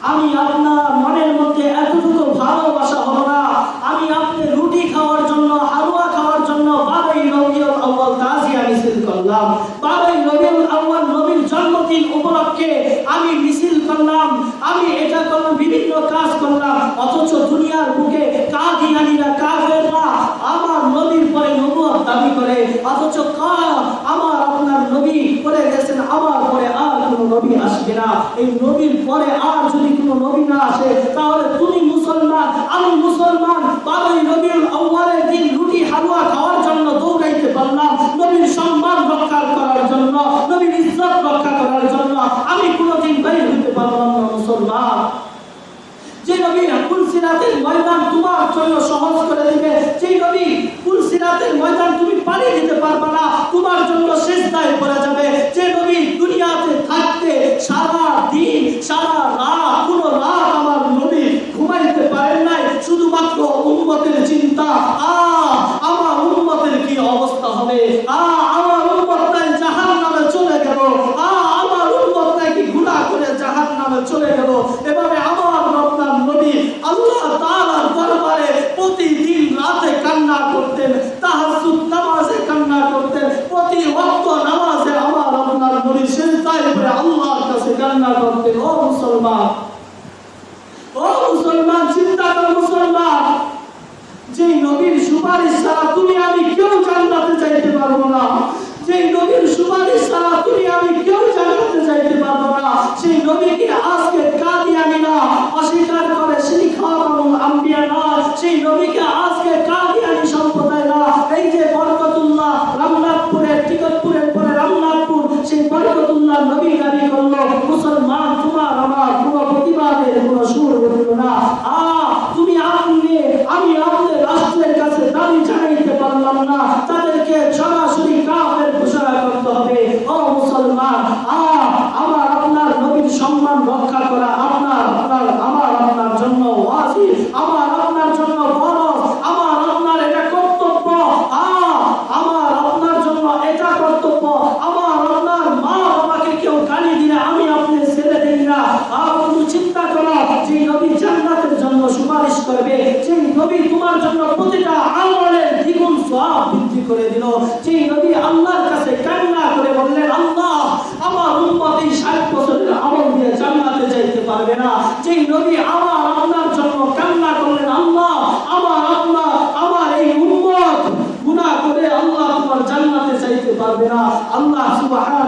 আমি আপনার মনের মধ্যে এতটুকু ভালোবাসা হলো না, আমি আপনি রুটি খাওয়ার জন্য, হালুয়া খাওয়ার জন্য 12ই রবিউল আউয়াল তাজিয়া মিছিল করলাম। 12ই রবিউল আউয়াল নবীর জন্মদিন উপলক্ষে আমি মিছিল করলাম, আমি এটা করলাম, বিভিন্ন কাজ করলাম। অথচ দুনিয়ার বুকে কাদিয়ানীরা, কাফেররা আমার নবীর পরে নবুয়ত দাবি করে, অথচ আমার আপনার নবী বলে গেছেন আমার পরে আর কোনো নবী আসবে না। এই নবীর পরে আর যদি কোনো নবী না আসে তাহলে তুমি মুসলমান, আমি মুসলমান। 12ই রবিউল আউয়ালের দিন রুটি হালুয়া খাওয়ার জন্য দৌড়াইতে পারলাম, নবীর সম্মান রক্ষা করার জন্য, নবীর ইজ্জত রক্ষা করার জন্য আমি কোনোদিন বের হতে পারলাম না মুসলমান। যে নবী পুলসিরাতের ময়দান তোমার জন্য সহজ করে দিবে, যে নবী পুলসিরাতের ময়দান তুমি পানি দিতে পারবে না, তোমার জন্য সিজদায় পড়ে যাবে, যে নবী দুনিয়াতে থাকতে সারা দিন সারা রাত, কোনো রাত আমার নবী ঘুমাইতে পারেন নাই, শুধুমাত্র উম্মতের চিন্তা, আমার উম্মতের কি অবস্থা হবে, আমার উম্মতটা জাহান্নামে চলে গেল, আমার উম্মতটা কি গুনাহ করে জাহান্নামে চলে গেল। এভাবে আমার আপনার নবী আল্লাহ তাআলার দরবারে প্রতিদিন রাতে কান্না করতেন, তাহাজ্জুদ নামাজে কান্না করতেন, প্রতি ওয়াক্ত নামাজে আমার আপনার নবী সিজদায় পড়ে আল্লাহর কাছে কান্না করতেন। ও মুসলমান, ও মুসলমান, চিন্তা করো মুসলমান, যে নবীর সুপারিশ ছাড়া তুমি আমি কেউ জান্নাতে যাইতে পারবো না, যে নবীর সুপারিশ ছাড়া তুমি আমি কেউ জান্নাতে যাইতে পারবো না, সেই নবীকে আজকে কাদিয়ানীরা অস্বীকার করে, সেই খাতামুল আম্বিয়া না, সেই নবীকে আজকে কাদিয়ানী সম্প্রদায় না। এই যে বরকতুল্লাহ রামনাথপুরের, টিকটপুরের পরে রামনাথপুর, সেই বরকতুল্লাহ নবী দাবি করলো, মুসলমান তোমার আমার কোনো প্রতিবাদের কোনো সুর উঠল না। তুমি আমি আপনাদের রাষ্ট্রের কাছে দাবি জানাইতে পারলাম না, তাদেরকে সরাসরি কাফের ঘোষণা করতে হবে। ও মুসলমান, আমার আপনার নবীর সম্মান রক্ষা করা আমার আপনার জন্য ওয়াজিব, আমার আপনার জন্য ফরজ, আমার আপনার এটা কর্তব্য, আমার আপনার জন্য এটা কর্তব্য। আমার আপনার মা বাবাকে কেউ গালি দিলে আমি আপনি ছেড়ে দিই না। তুমি চিন্তা করো, যে নবী জান্নাতের জন্য সুপারিশ করবে, সেই নবী তোমার জন্য প্রতিটা আমলের দ্বিগুণ সওয়াব বৃদ্ধি করে দিল, সেই নবী আল্লাহর কাছে কান্না করে বললেন, আল্লাহ আমার উম্মত এই 60 বছরের আমল দিয়ে জান্নাতে যাইতে পারবে না, যেই নবী আমার আপনার জন্য কান্না করলেন, আল্লাহ আমার এই উম্মত গুনাহ করে আল্লাহ তোমার জান্নাতে যাইতে পারবে না। আল্লাহ সুবহানাহু